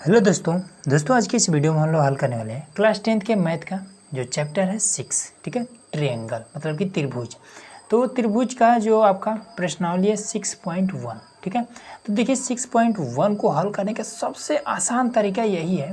Hello दोस्तों आज की इस वीडियो में हम लोग हल करने वाले हैं क्लास 10th के मैथ का जो चैप्टर है 6। ठीक है, ट्रायंगल मतलब कि त्रिभुज। तो त्रिभुज का जो आपका प्रश्नावली है 6.1। ठीक है, तो देखिए 6.1 को हल करने का सबसे आसान तरीका यही है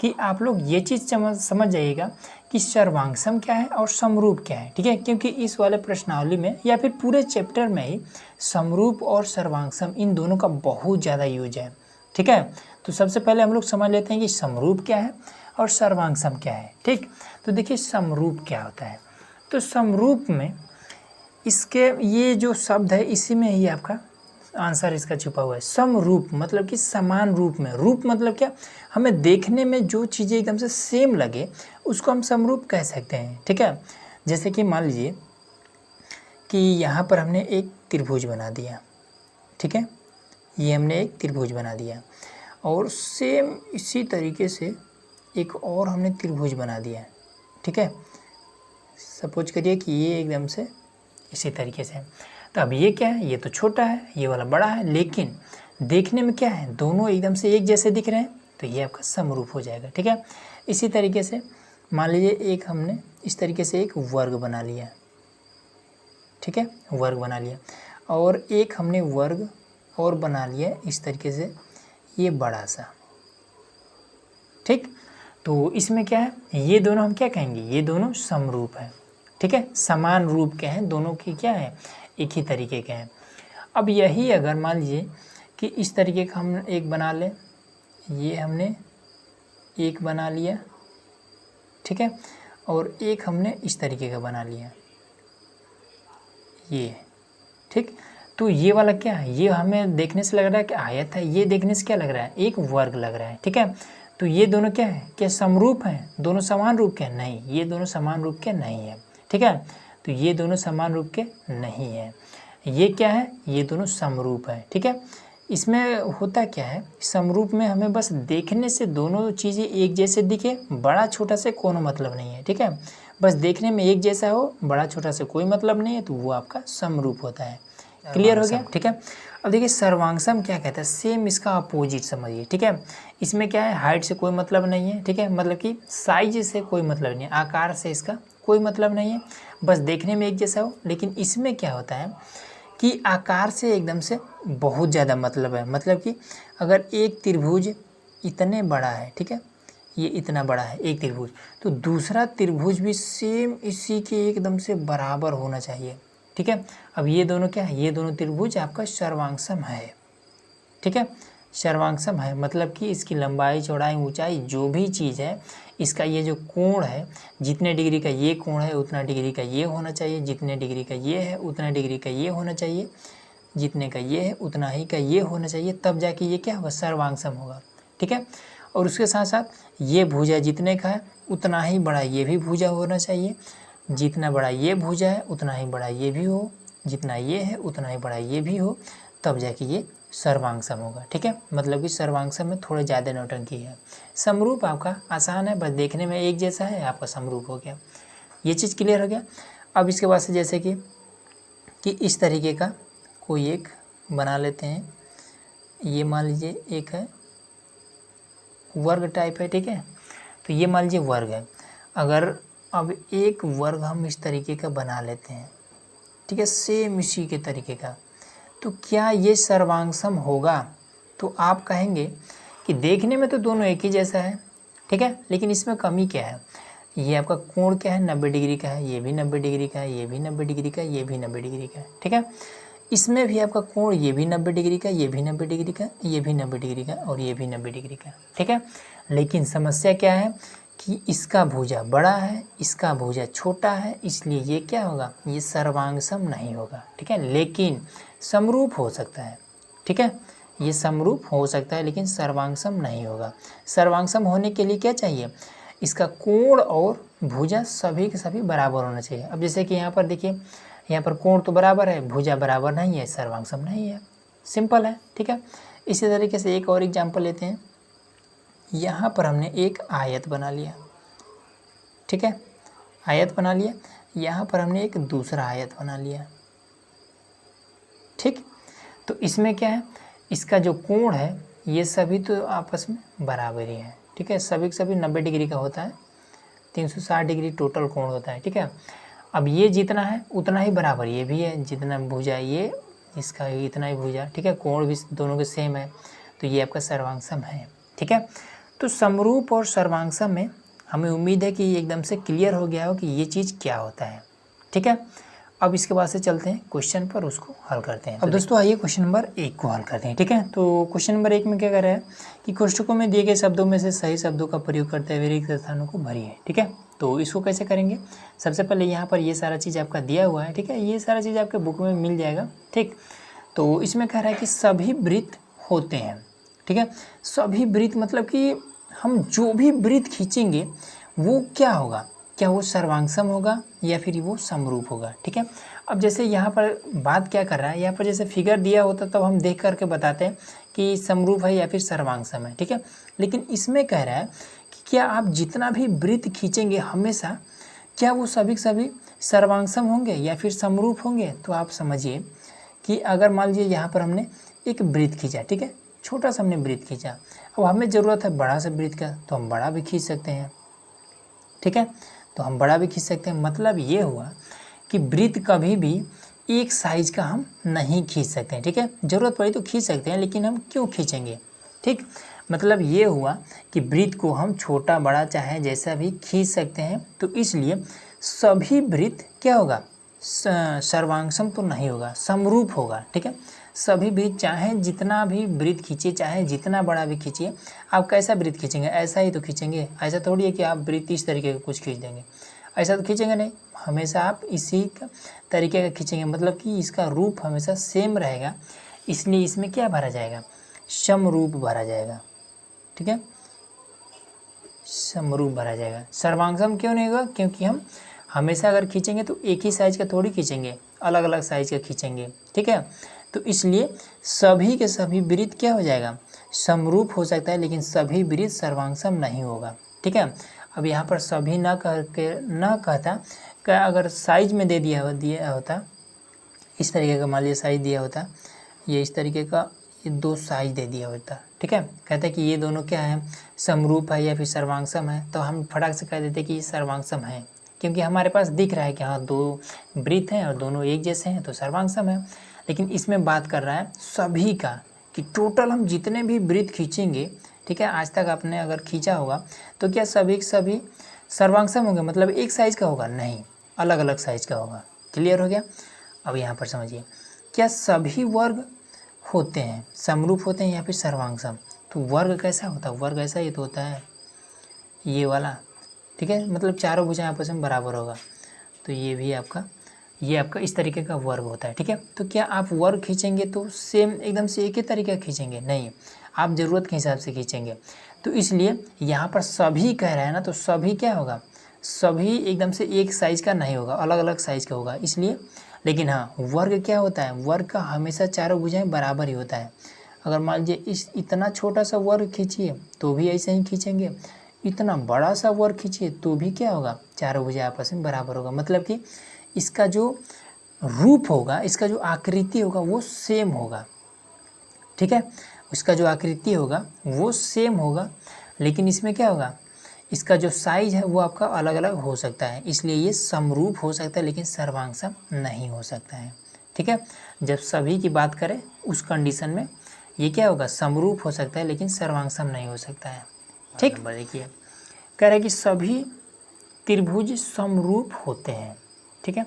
कि आप लोग ये चीज़ समझ जाइएगा कि सर्वांगसम क्या है और समरूप क्या है। ठीक है, क्योंकि इस वाले प्रश्नावली में या फिर पूरे चैप्टर में ही समरूप और सर्वांगसम इन दोनों का बहुत ज़्यादा यूज है। ठीक है, तो सबसे पहले हम लोग समझ लेते हैं कि समरूप क्या है और सर्वांगसम क्या है। ठीक, तो देखिए समरूप क्या होता है। तो समरूप में इसके ये जो शब्द है इसी में ही आपका आंसर इसका छुपा हुआ है। समरूप मतलब कि समान रूप में। रूप मतलब क्या, हमें देखने में जो चीज़ें एकदम से सेम लगे उसको हम समरूप कह सकते हैं। ठीक है, जैसे कि मान लीजिए कि यहाँ पर हमने एक त्रिभुज बना दिया। ठीक है, ये हमने एक त्रिभुज बना दिया और सेम इसी तरीके से एक और हमने त्रिभुज बना दिया है। ठीक है, सपोज करिए कि ये एकदम से इसी तरीके से है। तो अब ये क्या है, ये तो छोटा है, ये वाला बड़ा है, लेकिन देखने में क्या है, दोनों एकदम से एक जैसे दिख रहे हैं, तो ये आपका समरूप हो जाएगा। ठीक है, इसी तरीके से मान लीजिए एक हमने इस तरीके से एक वर्ग बना लिया। ठीक है, वर्ग बना लिया और एक हमने वर्ग और बना लिया इस तरीके से, ये बड़ा सा। ठीक, तो इसमें क्या है, ये दोनों हम क्या कहेंगे, ये दोनों समरूप हैं। ठीक है, समान रूप के हैं, दोनों की क्या है, एक ही तरीके के हैं। अब यही अगर मान लीजिए कि इस तरीके का हम एक बना लें, ये हमने एक बना लिया। ठीक है, और एक हमने इस तरीके का बना लिया, ये। ठीक, तो ये वाला क्या है, ये हमें देखने से लग रहा है कि आयत है, ये देखने से क्या लग रहा है, एक वर्ग लग रहा है। ठीक है, तो ये दोनों क्या है, क्या समरूप हैं, दोनों समान रूप के? नहीं, ये दोनों समान रूप के नहीं है। ठीक है, तो ये दोनों समान रूप के नहीं है। ये क्या है, ये दोनों समरूप है। ठीक है, इसमें होता क्या है, समरूप में हमें बस देखने से दोनों चीज़ें एक जैसे दिखे, बड़ा छोटा से कोनो मतलब नहीं है। ठीक है, बस देखने में एक जैसा हो, बड़ा छोटा से कोई मतलब नहीं है, तो वो आपका समरूप होता है। क्लियर हो गया? ठीक है, अब देखिए सर्वांगसम क्या कहता है, सेम इसका अपोजिट समझिए। ठीक है, इसमें क्या है, हाइट से कोई मतलब नहीं है। ठीक है, मतलब कि साइज से कोई मतलब नहीं है, आकार से इसका कोई मतलब नहीं है, बस देखने में एक जैसा हो। लेकिन इसमें क्या होता है कि आकार से एकदम से बहुत ज़्यादा मतलब है। मतलब कि अगर एक त्रिभुज इतने बड़ा है, ठीक है, ये इतना बड़ा है एक त्रिभुज, तो दूसरा त्रिभुज भी सेम इसी के एकदम से बराबर होना चाहिए। ठीक है, अब ये दोनों क्या है, ये दोनों त्रिभुज आपका सर्वांगसम है। ठीक है, सर्वांगसम है मतलब कि इसकी लंबाई चौड़ाई ऊंचाई जो भी चीज़ है, इसका ये जो कोण है, जितने डिग्री का ये कोण है उतना डिग्री का ये होना चाहिए, जितने डिग्री का ये है उतना डिग्री का ये होना चाहिए, जितने का ये है उतना ही का ये होना चाहिए, तब जाके ये क्या होगा, सर्वांगसम होगा। ठीक है, और उसके साथ साथ ये भुजा जितने का है उतना ही बड़ा ये भी भुजा होना चाहिए, जितना बड़ा ये भुजा है उतना ही बड़ा ये भी हो, जितना ये है उतना ही बड़ा ये भी हो, तब जाके ये सर्वांगसम होगा। ठीक है, मतलब कि सर्वांगसम में थोड़े ज़्यादा नौटंकी है। समरूप आपका आसान है, बस देखने में एक जैसा है, आपका समरूप हो गया। ये चीज़ क्लियर हो गया। अब इसके बाद से जैसे कि इस तरीके का कोई एक बना लेते हैं, ये मान लीजिए एक है वर्ग टाइप है। ठीक है, तो ये मान लीजिए वर्ग है। अगर अब एक वर्ग हम इस तरीके का बना लेते हैं, ठीक है, सेम इसी के तरीके का, तो क्या ये सर्वांगसम होगा? तो आप कहेंगे कि देखने में तो दोनों एक ही जैसा है। ठीक है, लेकिन इसमें कमी क्या है, ये आपका कोण क्या है, 90 डिग्री का है, ये भी 90 डिग्री का है, ये भी 90 डिग्री का है, ये भी 90 डिग्री का है। ठीक है, इसमें भी आपका कोण ये भी 90 डिग्री का, ये भी 90 डिग्री का, ये भी 90 डिग्री का और ये भी 90 डिग्री का। ठीक है, लेकिन समस्या क्या है कि इसका भुजा बड़ा है, इसका भुजा छोटा है, इसलिए ये क्या होगा, ये सर्वांगसम नहीं होगा। ठीक है, लेकिन समरूप हो सकता है। ठीक है, ये समरूप हो सकता है लेकिन सर्वांगसम नहीं होगा। सर्वांगसम होने के लिए क्या चाहिए, इसका कोण और भुजा सभी के सभी बराबर होना चाहिए। अब जैसे कि यहाँ पर देखिए, यहाँ पर कोण तो बराबर है, भुजा बराबर नहीं है, सर्वांगसम नहीं है, सिंपल है। ठीक है, इसी तरीके से एक और एग्जाम्पल लेते हैं। यहाँ पर हमने एक आयत बना लिया। ठीक है, आयत बना लिया, यहाँ पर हमने एक दूसरा आयत बना लिया। ठीक, तो इसमें क्या है, इसका जो कोण है ये सभी तो आपस में बराबर ही है, ठीक है। सभी के सभी 90 डिग्री का होता है, 360 डिग्री टोटल कोण होता है, ठीक है। अब ये जितना है उतना ही बराबर ये भी है, जितना भुजा ये इसका इतना ही भुजा, ठीक है। कोण भी दोनों के सेम है, तो ये आपका सर्वांग सम है, ठीक है। तो समरूप और सर्वांग सम में हमें उम्मीद है कि एकदम से क्लियर हो गया हो कि ये चीज़ क्या होता है, ठीक है। अब इसके बाद से चलते हैं क्वेश्चन पर, उसको हल करते हैं। अब दोस्तों आइए क्वेश्चन नंबर 1 को हल करते हैं, ठीक है। तो क्वेश्चन नंबर 1 में क्या कर रहा है कि कोष्ठकों में दिए गए शब्दों में से सही शब्दों का प्रयोग करते हुए रिक्त स्थानों को भरिए, ठीक है। तो इसको कैसे करेंगे, सबसे पहले यहाँ पर ये सारा चीज़ आपका दिया हुआ है, ठीक है। ये सारा चीज़ आपके बुक में मिल जाएगा, ठीक। तो इसमें कह रहा है कि सभी वृत्त होते हैं, ठीक है। सभी वृत्त मतलब कि हम जो भी वृत्त खींचेंगे वो क्या होगा, क्या वो सर्वांगसम होगा या फिर वो समरूप होगा, ठीक है। अब जैसे यहाँ पर बात क्या कर रहा है, यहाँ पर जैसे फिगर दिया होता तब हम देख करके बताते हैं कि समरूप है या फिर सर्वांगसम है, ठीक है। लेकिन इसमें कह रहा है कि क्या आप जितना भी वृत्त खींचेंगे हमेशा क्या वो सभी सर्वांगसम होंगे या फिर समरूप होंगे। तो आप समझिए कि अगर मान लीजिए यहाँ पर हमने एक वृत्त खींचा, ठीक है, छोटा सा हमने वृत्त खींचा, अब हमें ज़रूरत है बड़ा सा वृत्त का, तो हम बड़ा भी खींच सकते हैं, ठीक है। तो हम बड़ा भी खींच सकते हैं। मतलब ये हुआ कि वृत्त कभी भी एक साइज का हम नहीं खींच सकते हैं, ठीक है। ज़रूरत पड़ी तो खींच सकते हैं, लेकिन हम क्यों खींचेंगे, ठीक। मतलब ये हुआ कि वृत्त को हम छोटा बड़ा चाहे जैसा भी खींच सकते हैं। तो इसलिए सभी वृत्त क्या होगा, सर्वांगसम तो नहीं होगा, समरूप होगा, ठीक है। सभी वृत्त चाहे जितना भी वृत्त खींचिए, चाहे जितना बड़ा भी खींचिए, आप कैसा वृत्त खींचेंगे, ऐसा ही तो खींचेंगे। ऐसा थोड़ी है कि आप वृत्त इस तरीके का कुछ खींच देंगे, ऐसा तो खींचेंगे नहीं। हमेशा आप इसी तरीके का खींचेंगे, मतलब कि इसका रूप हमेशा सेम रहेगा। इसलिए इसमें क्या भरा जाएगा, समरूप भरा जाएगा, ठीक है। समरूप भरा जाएगा। सर्वांगसम क्यों नहीं होगा, क्योंकि हम हमेशा अगर खींचेंगे तो एक ही साइज का थोड़ी खींचेंगे, अलग अलग साइज का खींचेंगे, ठीक है। तो इसलिए सभी के सभी वृत्त क्या हो जाएगा, समरूप हो सकता है, लेकिन सभी वृत्त सर्वांगसम नहीं होगा, ठीक है। अब यहाँ पर सभी न कहता क्या, अगर साइज में दिया होता इस तरीके का, मान लीजिए साइज दिया होता, ये इस तरीके का, ये 2 साइज दे दिया होता, ठीक है। कहते हैं कि ये दोनों क्या है, समरूप है या फिर सर्वांगसम है, तो हम फटाक से कह देते कि ये सर्वांगसम है, क्योंकि हमारे पास दिख रहा है कि हाँ 2 वृत्त हैं और दोनों एक जैसे हैं, तो सर्वांगसम है। लेकिन इसमें बात कर रहा है सभी का, कि टोटल हम जितने भी वृत्त खींचेंगे, ठीक है, आज तक आपने अगर खींचा होगा, तो क्या सभी सर्वांगसम होंगे, मतलब एक साइज का होगा, नहीं, अलग अलग साइज का होगा। क्लियर हो गया। अब यहाँ पर समझिए, क्या सभी वर्ग होते हैं, समरूप होते हैं या फिर सर्वांगसम। तो वर्ग कैसा होता है, वर्ग ऐसा ही तो होता है, ये वाला, ठीक है। मतलब चारों भुजाएं आपस में बराबर होगा, तो ये भी आपका, ये आपका इस तरीके का वर्ग होता है, ठीक है। तो क्या आप वर्ग खींचेंगे तो सेम एकदम से एक ही तरीके का खींचेंगे, नहीं, आप ज़रूरत के हिसाब से खींचेंगे। तो इसलिए यहाँ पर सभी कह रहा है ना, तो सभी क्या होगा, सभी एकदम से एक साइज का नहीं होगा, अलग अलग साइज का होगा, इसलिए। लेकिन हाँ, वर्ग क्या होता है, वर्ग का हमेशा चारों भुजाएं बराबर ही होता है। अगर मान लीजिए इस इतना छोटा सा वर्ग खींचिए तो भी ऐसे ही खींचेंगे, इतना बड़ा सा वर्ग खींचिए तो भी क्या होगा, चारों भुजाएं आपस में बराबर होगा। मतलब कि इसका जो रूप होगा, इसका जो आकृति होगा वो सेम होगा, ठीक है। इसका जो आकृति होगा वो सेम होगा, लेकिन इसमें क्या होगा, इसका जो साइज है वो आपका अलग अलग हो सकता है। इसलिए ये समरूप हो सकता है, लेकिन सर्वांगसम नहीं हो सकता है, ठीक है। जब सभी की बात करें उस कंडीशन में ये क्या होगा, समरूप हो सकता है, लेकिन सर्वांगसम नहीं हो सकता है, ठीक। देखिए कह रहे हैं कि सभी त्रिभुज समरूप होते हैं, ठीक है।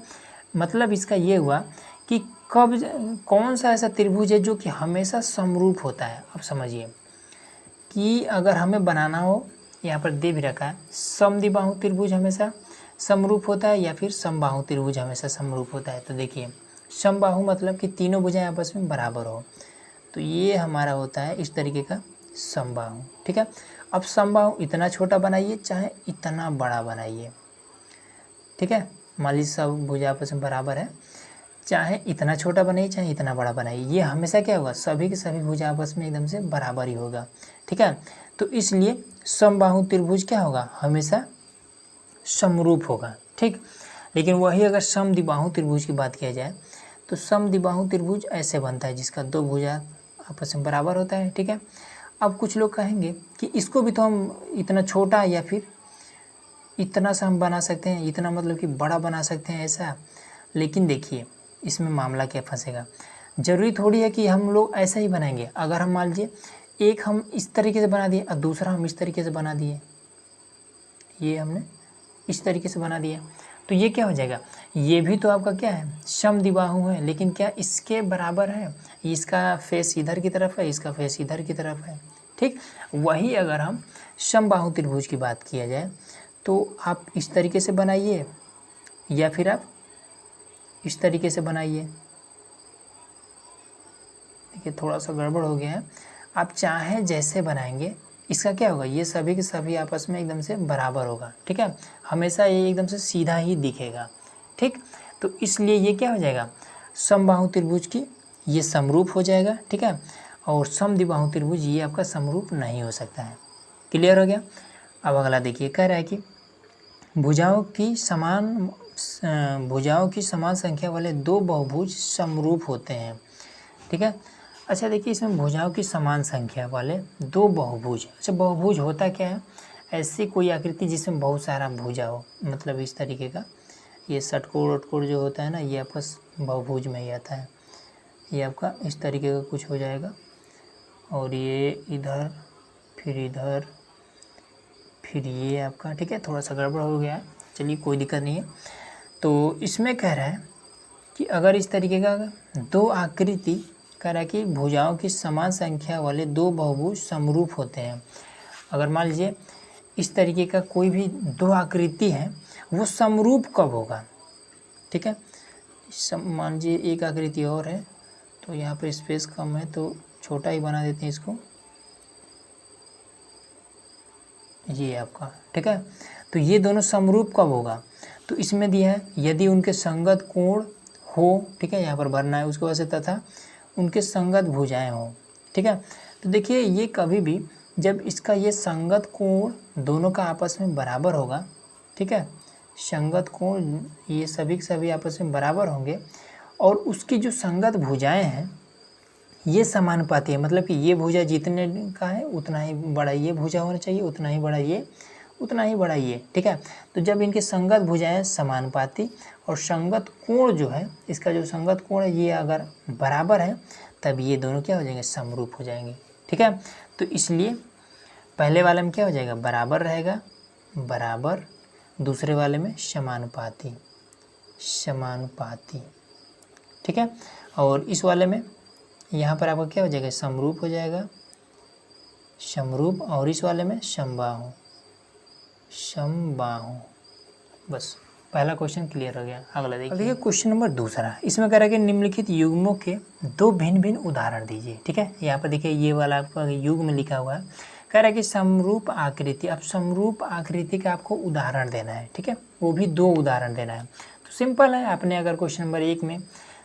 मतलब इसका ये हुआ कि कौन सा ऐसा त्रिभुज है जो कि हमेशा समरूप होता है। अब समझिए कि अगर हमें बनाना हो, यहाँ पर दे भी रखा है, समद्विबाहु त्रिभुज हमेशा समरूप होता है या फिर समबाहु त्रिभुज हमेशा समरूप होता है। तो देखिए समबाहु मतलब कि तीनों भुजाएं आपस में बराबर हो, तो ये हमारा होता है इस तरीके का समबाहु, ठीक है। अब समबाहु इतना छोटा बनाइए चाहे इतना बड़ा बनाइए, ठीक है। मान लीजिए सब भुजा आपस में बराबर है, चाहे इतना छोटा बनाइए चाहे इतना बड़ा बनाइए, ये हमेशा क्या होगा, सभी के सभी भुजा आपस में एकदम से बराबर ही होगा, ठीक है। तो इसलिए समबाहु त्रिभुज क्या होगा, हमेशा समरूप होगा, ठीक। लेकिन वही अगर समद्विबाहु त्रिभुज की बात किया जाए तो समद्विबाहु त्रिभुज ऐसे बनता है जिसका 2 भुजा आपस में बराबर होता है, ठीक है। अब कुछ लोग कहेंगे कि इसको भी तो हम इतना छोटा या फिर इतना सा हम बना सकते हैं, इतना मतलब कि बड़ा बना सकते हैं ऐसा। लेकिन देखिए इसमें मामला क्या फंसेगा, ज़रूरी थोड़ी है कि हम लोग ऐसा ही बनाएंगे। अगर हम मान लीजिए एक हम इस तरीके से बना दिए और दूसरा हम इस तरीके से बना दिए, ये हमने इस तरीके से बना दिया, तो ये क्या हो जाएगा, ये भी तो आपका क्या है, समद्विबाहु है, लेकिन क्या इसके बराबर है, इसका फेस इधर की तरफ है, इसका फेस इधर की तरफ है। ठीक, वही अगर हम समबाहु त्रिभुज की बात किया जाए तो आप इस तरीके से बनाइए या फिर आप इस तरीके से बनाइए। देखिए थोड़ा सा गड़बड़ हो गया है, आप चाहे जैसे बनाएंगे इसका क्या होगा, ये सभी के सभी आपस में एकदम से बराबर होगा। ठीक है, हमेशा ये एकदम से सीधा ही दिखेगा। ठीक, तो इसलिए ये क्या हो जाएगा, समबाहु त्रिभुज की ये समरूप हो जाएगा। ठीक है, और समद्विबाहु त्रिभुज ये आपका समरूप नहीं हो सकता है। क्लियर हो गया। अब अगला देखिए, कह रहा है कि भुजाओं की समान संख्या वाले दो बहुभुज समरूप होते हैं। ठीक है, अच्छा देखिए इसमें भुजाओं की समान संख्या वाले दो बहुभुज, अच्छा बहुभुज होता क्या है, ऐसी कोई आकृति जिसमें बहुत सारा भुजा हो, मतलब इस तरीके का, ये षटकोण वटकोण जो होता है ना, ये आपका बहुभुज में ही आता है। ये आपका इस तरीके का कुछ हो जाएगा और ये इधर फिर ये आपका, ठीक है थोड़ा सा गड़बड़ हो गया है, चलिए कोई दिक्कत नहीं है। तो इसमें कह रहा है कि अगर इस तरीके का दो आकृति, कह रहा है कि भुजाओं की समान संख्या वाले दो बहुभुज समरूप होते हैं। अगर मान लीजिए इस तरीके का कोई भी दो आकृति है, वो समरूप कब होगा। ठीक है, मान लीजिए एक आकृति और है, तो यहाँ पर स्पेस कम है तो छोटा ही बना देते हैं इसको, ये आपका। ठीक है, तो ये दोनों समरूप कब होगा, तो इसमें दिया है यदि उनके संगत कोण हो। ठीक है, यहाँ पर भरना है उसके वजह से, तथा उनके संगत भुजाएं हो। ठीक है, तो देखिए ये कभी भी जब इसका ये संगत कोण दोनों का आपस में बराबर होगा, ठीक है, संगत कोण ये सभी के सभी आपस में बराबर होंगे और उसकी जो संगत भुजाएं हैं ये समानुपाती है, मतलब कि ये भुजा जितने का है उतना ही बड़ा ये भुजा होना चाहिए, उतना ही बड़ा ये, उतना ही बड़ा ये। ठीक है, तो जब इनके संगत भुजाएं समानुपाती और संगत कोण जो है, इसका जो संगत कोण है ये अगर बराबर है, तब ये दोनों क्या हो जाएंगे, समरूप हो जाएंगे। ठीक है, तो इसलिए पहले वाले में क्या हो जाएगा, बराबर रहेगा, बराबर, दूसरे वाले में समानुपाती, समानुपाती। ठीक है, और इस वाले में यहाँ पर आपका क्या हो जाएगा, समरूप हो जाएगा, समरूप, और इस वाले में समबाहु, समबाहु। बस पहला क्वेश्चन क्लियर हो गया। अगला देखिए क्वेश्चन नंबर दूसरा, इसमें कह रहा है कि निम्नलिखित युग्मों के दो भिन्न भिन्न उदाहरण दीजिए। ठीक है, यहाँ पर देखिए ये वाला आपका युग्म लिखा हुआ है, कह रहा है कि समरूप आकृति। अब समरूप आकृति का आपको उदाहरण देना है। ठीक है, वो भी दो उदाहरण देना है। तो सिंपल है, आपने अगर क्वेश्चन नंबर 1 में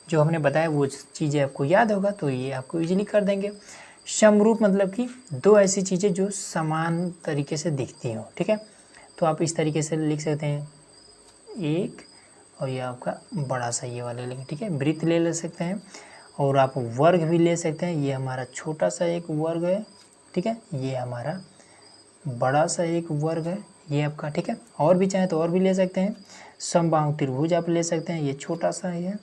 जो हमने बताया वो चीज़ें आपको याद होगा तो ये आपको इजीली कर देंगे। समरूप मतलब कि दो ऐसी चीज़ें जो समान तरीके से दिखती हो। ठीक है, तो आप इस तरीके से लिख सकते हैं, एक और ये आपका बड़ा सा ये वाले लेंगे। ठीक है, वृत्त ले सकते हैं और आप वर्ग भी ले सकते हैं, ये हमारा छोटा सा एक वर्ग है। ठीक है, ये हमारा बड़ा सा एक वर्ग है ये आपका। ठीक है, और भी चाहे तो और भी ले सकते हैं। समबाहु त्रिभुज आप ले सकते हैं, ये छोटा सा है,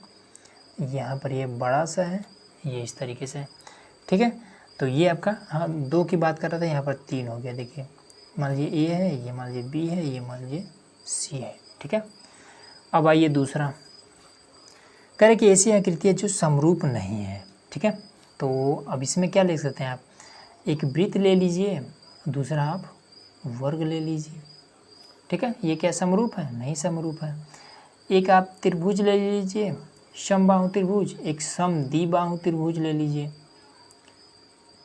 यहाँ पर ये बड़ा सा है, ये इस तरीके से। ठीक है, तो ये आपका, हाँ दो की बात कर रहा था, यहाँ पर 3 हो गया। देखिए मान लीजिए ए है, ये मान लीजिए बी है, ये मान लीजिए सी है। ठीक है, अब आइए दूसरा, कह रहे कि ऐसी आकृतियाँ जो समरूप नहीं है। ठीक है, तो अब इसमें क्या ले सकते हैं आप, एक वृत्त ले लीजिए, दूसरा आप वर्ग ले लीजिए। ठीक है, ये क्या समरूप है, नहीं समरूप है। एक आप त्रिभुज ले लीजिए, समबाहु त्रिभुज, एक समद्विबाहु त्रिभुज ले लीजिए।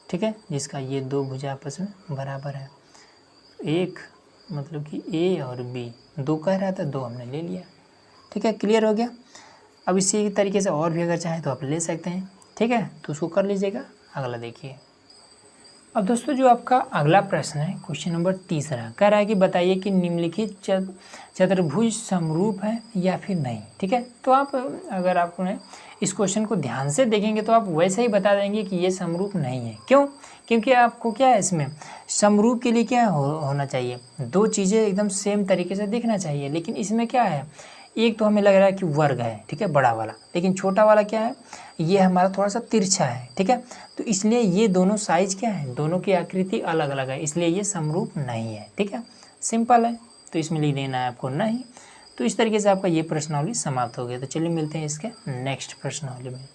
ठीक है, जिसका ये दो भुजा आपस में बराबर है। एक मतलब कि ए और बी, दो कह रहा था, दो हमने ले लिया। ठीक है, क्लियर हो गया। अब इसी तरीके से और भी अगर चाहें तो आप ले सकते हैं। ठीक है, तो उसको कर लीजिएगा। अगला देखिए, अब दोस्तों जो आपका अगला प्रश्न है क्वेश्चन नंबर 3 कह रहा है कि बताइए कि निम्नलिखित चतुर्भुज समरूप है या फिर नहीं। ठीक है, तो आप अगर आपने इस क्वेश्चन को ध्यान से देखेंगे तो आप वैसे ही बता देंगे कि ये समरूप नहीं है। क्यों? क्योंकि आपको क्या है, इसमें समरूप के लिए क्या होना चाहिए, दो चीज़ें एकदम सेम तरीके से दिखना चाहिए। लेकिन इसमें क्या है, एक तो हमें लग रहा है कि वर्ग है, ठीक है, बड़ा वाला, लेकिन छोटा वाला क्या है, ये हमारा थोड़ा सा तिरछा है। ठीक है, तो इसलिए ये दोनों साइज क्या है, दोनों की आकृति अलग अलग है, इसलिए ये समरूप नहीं है। ठीक है, सिंपल है, तो इसमें लिख देना है आपको नहीं। तो इस तरीके से आपका ये प्रश्नावली समाप्त हो गया। तो चलिए मिलते हैं इसके नेक्स्ट प्रश्नावली में।